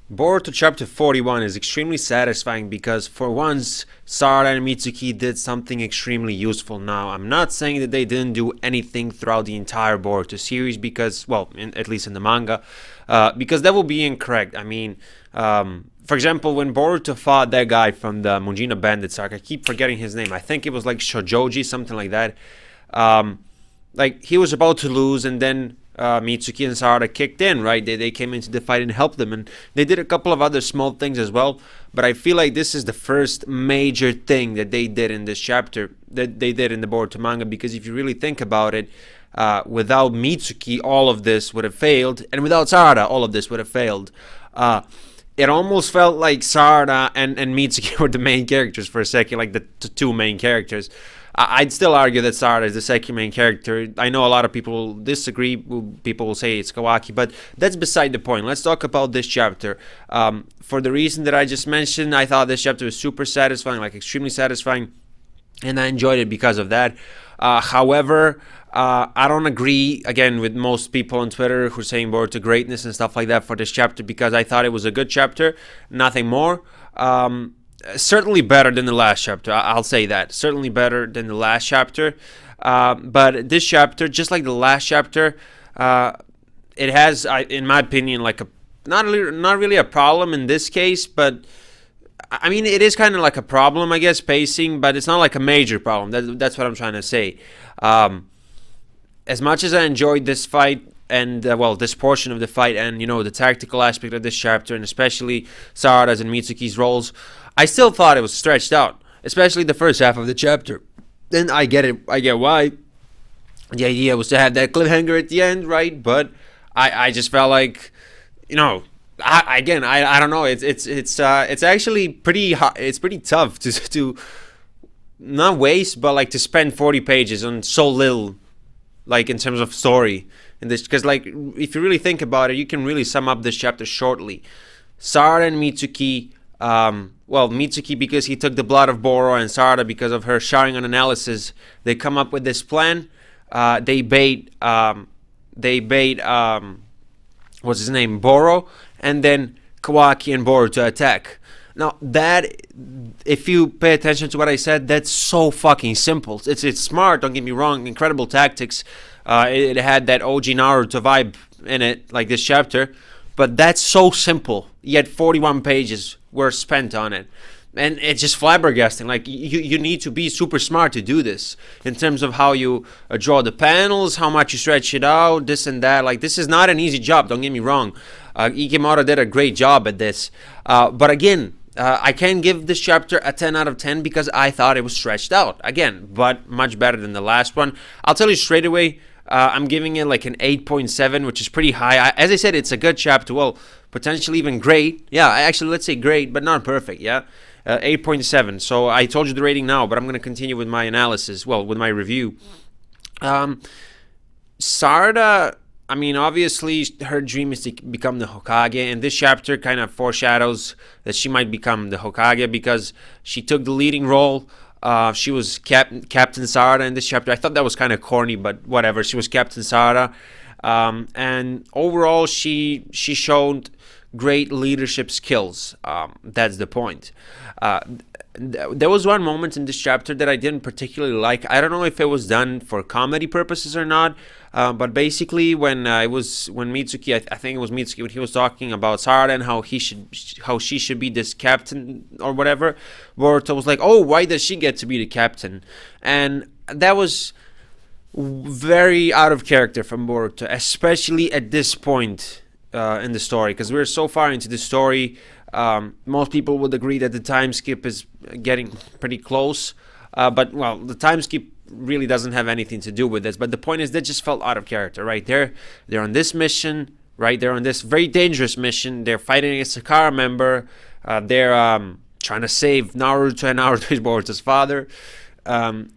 Boruto chapter 41 is extremely satisfying because for once Sarada and Mitsuki did something extremely useful. Now, I'm not saying that they didn't do anything throughout the entire Boruto series because, well, at least in the manga, because that will be incorrect. I mean, for example, when Boruto fought that guy from the Mujina Bandits arc, I keep forgetting his name. I think it was like Shojoji, something like that. Like he was about to lose, and then Mitsuki and Sarada kicked in, right? They came into the fight and helped them, and they did a couple of other small things as well. But I feel like this is the first major thing that they did in this chapter, that they did in the Boruto manga, because if you really think about it, without Mitsuki, all of this would have failed, and without Sarada, all of this would have failed. It almost felt like Sarada and Mitsuki were the main characters for a second, like the two main characters. I'd still argue that Sarada is the second main character. I know a lot of people disagree. People will say it's Kawaki, but that's beside the point. Let's talk about this chapter. For the reason that I just mentioned, I thought this chapter was super satisfying, like extremely satisfying, and I enjoyed it because of that. However, I don't agree, again, with most people on Twitter who are saying Boruto greatness and stuff like that for this chapter, because I thought it was a good chapter, nothing more. Certainly better than the last chapter, I'll say that. Certainly better than the last chapter. But this chapter, just like the last chapter, it has, in my opinion, like not really a problem in this case, but I mean, it is kind of like a problem, I guess, pacing, but it's not like a major problem. That's what I'm trying to say. As much as I enjoyed this fight, and this portion of the fight, and the tactical aspect of this chapter, and especially Sarada's and Mitsuki's roles, I still thought it was stretched out, especially the first half of the chapter. Then I get it. I get why. The idea was to have that cliffhanger at the end, right? But I just felt like, I don't know. It's actually pretty it's pretty tough to not waste, but like to spend 40 pages on so little, like in terms of story. In this, because like if you really think about it, you can really sum up this chapter shortly. Sarada and Mitsuki, Mitsuki because he took the blood of Boro, and Sarada because of her Sharingan analysis, they come up with this plan. They bait what's his name, Boro, and then Kawaki and Boro to attack. Now that, if you pay attention to what I said, that's so fucking simple. It's smart, don't get me wrong, incredible tactics. It had that OG Naruto vibe in it, like this chapter, but that's so simple. Yet 41 pages were spent on it, and it's just flabbergasting. Like you need to be super smart to do this in terms of how you draw the panels, how much you stretch it out, this and that. Like this is not an easy job. Don't get me wrong. Ikemura did a great job at this, but again. I can give this chapter a 10 out of 10 because I thought it was stretched out. Again, but much better than the last one. I'll tell you straight away, I'm giving it like an 8.7, which is pretty high. As I said, it's a good chapter. Well, potentially even great. Yeah, actually, let's say great, but not perfect, yeah? 8.7. So I told you the rating now, but I'm going to continue with my analysis. Well, with my review. Sarada... I mean, obviously, her dream is to become the Hokage, and this chapter kind of foreshadows that she might become the Hokage because she took the leading role. She was Captain Sarada in this chapter. I thought that was kind of corny, but whatever. She was Captain Sarada, and overall, she showed great leadership skills. That's the point. There was one moment in this chapter that I didn't particularly like. I don't know if it was done for comedy purposes or not, but basically when Mitsuki, I think it was Mitsuki, when he was talking about Sarada and how she should be this captain or whatever, Boruto was like, "Oh, why does she get to be the captain?" And that was very out of character from Boruto, especially at this point in the story, because we're so far into the story. Most people would agree that the time skip is getting pretty close, but the time skip really doesn't have anything to do with this. But the point is, that just felt out of character, right? They're on this mission, right? They're on this very dangerous mission. They're fighting against a Sakara member. They're trying to save Naruto, and Naruto is Boruto's father, and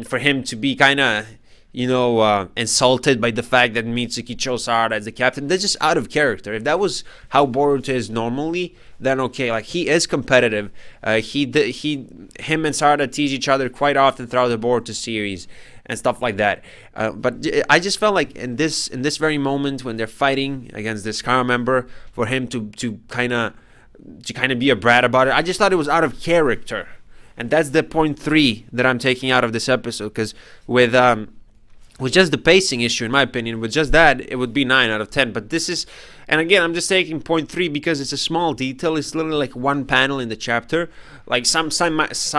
for him to be kind of insulted by the fact that Mitsuki chose Sarada as the captain. That's just out of character. If that was how Boruto is normally, then okay. Like, he is competitive. Him and Sarada tease each other quite often throughout the Boruto series, and stuff like that. But I just felt like in this very moment when they're fighting against this Kara member, for him to kind of be a brat about it, I just thought it was out of character. And that's the point 3 that I'm taking out of this episode, because with just the pacing issue, in my opinion, with just that, it would be 9 out of 10. But this is, and again, I'm just taking point 3 because it's a small detail. It's literally like one panel in the chapter. Like some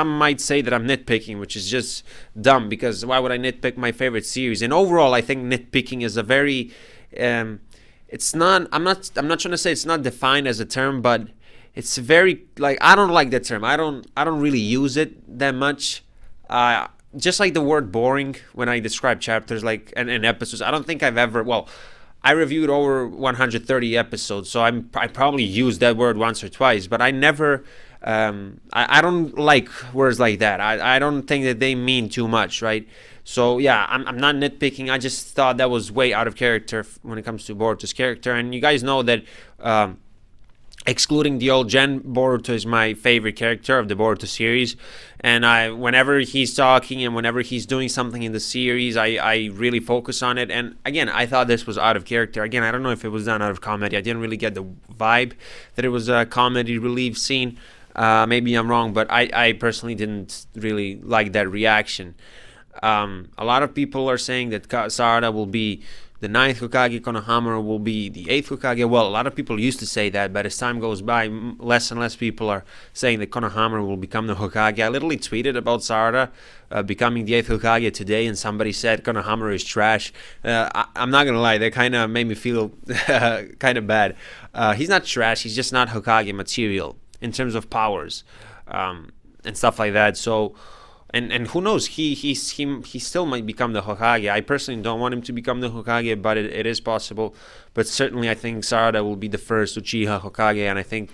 might say that I'm nitpicking, which is just dumb, because why would I nitpick my favorite series? And overall, I think nitpicking is a very, it's not. I'm not trying to say it's not defined as a term, but it's very, like, I don't like that term. I don't really use it that much. Just like the word boring when I describe chapters, like, and episodes. I don't think I've ever, well, I reviewed over 130 episodes, so I probably used that word once or twice, but I never, I don't like words like that. I don't think that they mean too much, right? So yeah, I'm not nitpicking. I just thought that was way out of character when it comes to Boruto's character. And you guys know that, excluding the old gen, Boruto is my favorite character of the Boruto series, and whenever he's talking and whenever he's doing something in the series, I really focus on it. And again, I thought this was out of character. Again, I don't know if it was done out of comedy. I didn't really get the vibe that it was a comedy relief scene. Maybe I'm wrong, but I personally didn't really like that reaction. A lot of people are saying that Sarada will be the 9th Hokage, Konohamaru will be the 8th Hokage. Well, a lot of people used to say that, but as time goes by, less and less people are saying that Konohamaru will become the Hokage. I literally tweeted about Sarada becoming the 8th Hokage today, and somebody said Konohamaru is trash. I'm not gonna lie, that kind of made me feel kind of bad. He's not trash, he's just not Hokage material in terms of powers and stuff like that. So, and who knows, he still might become the Hokage. I personally don't want him to become the Hokage, but it is possible. But certainly I think Sarada will be the first Uchiha Hokage, and I think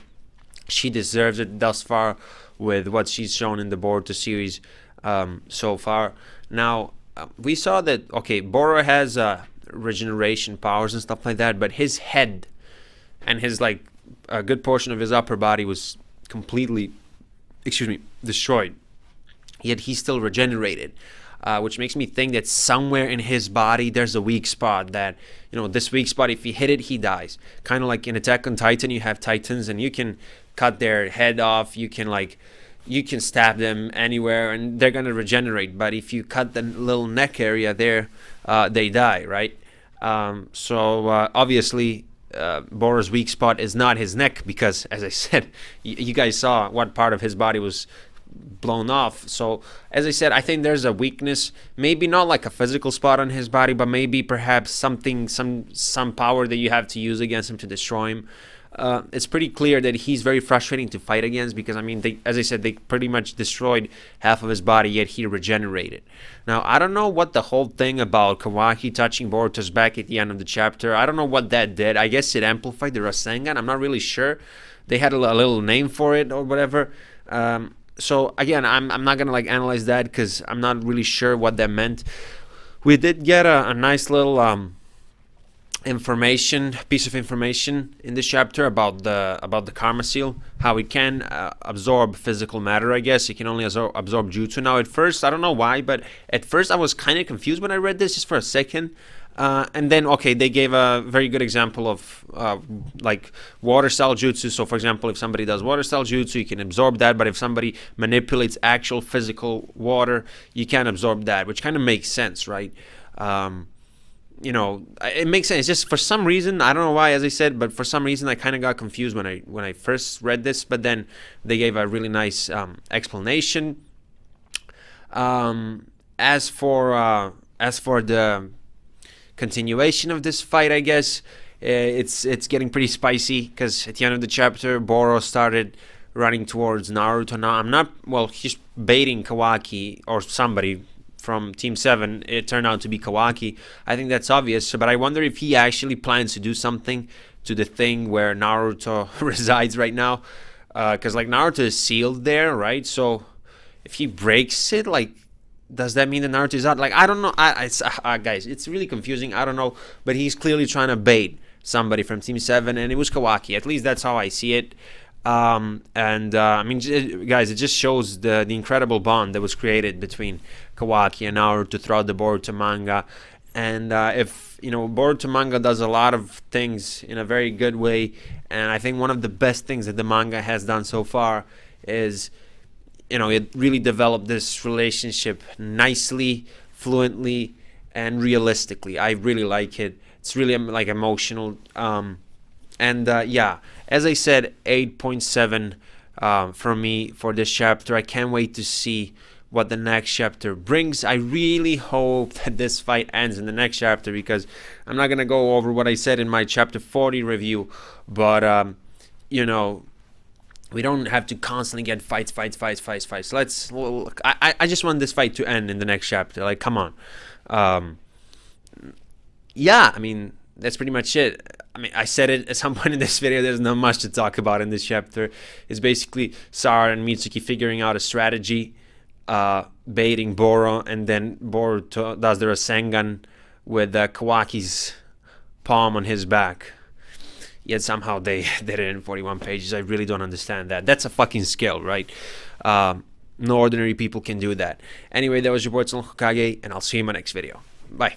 she deserves it thus far with what she's shown in the Boruto series so far. Now, we saw that, okay, Boro has regeneration powers and stuff like that, but his head and his, like, a good portion of his upper body was completely, destroyed. Yet he still regenerated, which makes me think that somewhere in his body there's a weak spot that, this weak spot, if he hit it, he dies. Kind of like in Attack on Titan, you have Titans and you can cut their head off, you can stab them anywhere and they're going to regenerate. But if you cut the little neck area there, they die, right? So obviously, Boro's weak spot is not his neck because, as I said, you guys saw what part of his body was blown off. So as I said, I think there's a weakness, maybe not like a physical spot on his body, but maybe perhaps something, some power that you have to use against him to destroy him. It's pretty clear that he's very frustrating to fight against because, I mean, as I said, they pretty much destroyed half of his body, yet he regenerated. Now, I don't know what the whole thing about Kawaki touching Boruto's back at the end of the chapter, I don't know what that did. I guess it amplified the Rasengan. I'm not really sure. They had a little name for it or whatever. So again, I'm not gonna analyze that because I'm not really sure what that meant. We did get a nice little piece of information in this chapter about the Karma Seal, how it can absorb physical matter. I guess it can only absorb jutsu. Now, at first, I don't know why, but at first I was kind of confused when I read this just for a second. And then, okay, they gave a very good example of like water style jutsu. So, for example, if somebody does water style jutsu, you can absorb that. But if somebody manipulates actual physical water, you can't absorb that, which kind of makes sense, right? It makes sense. It's just for some reason, I don't know why, as I said, but for some reason I kind of got confused when I first read this. But then they gave a really nice explanation. As for the continuation of this fight, I guess it's getting pretty spicy because at the end of the chapter, Boro started running towards Naruto. Now he's baiting Kawaki or somebody from Team 7. It turned out to be Kawaki. I think that's obvious, but I wonder if he actually plans to do something to the thing where Naruto resides right now, because Naruto is sealed there, right? So if he breaks it, does that mean that Naruto is out? I don't know. Guys, it's really confusing. I don't know. But he's clearly trying to bait somebody from Team 7, and it was Kawaki. At least that's how I see it. I mean, guys, it just shows the incredible bond that was created between Kawaki and Naruto throughout the Boruto manga. And if Boruto manga does a lot of things in a very good way, and I think one of the best things that the manga has done so far is, it really developed this relationship nicely, fluently, and realistically. I really like it. It's really like emotional. Yeah, as I said, 8.7 for me for this chapter. I can't wait to see what the next chapter brings. I really hope that this fight ends in the next chapter, because I'm not gonna go over what I said in my chapter 40 review, but we don't have to constantly get fights. I just want this fight to end in the next chapter. Like, come on. Yeah, I mean, that's pretty much it. I mean, I said it at some point in this video. There's not much to talk about in this chapter. It's basically Sarada and Mitsuki figuring out a strategy, baiting Boro, and then Boro does the Rasengan with Kawaki's palm on his back. Yet somehow they did it in 41 pages. I really don't understand that. That's a fucking skill, right? No ordinary people can do that. Anyway, that was your boy Hokage, and I'll see you in my next video. Bye.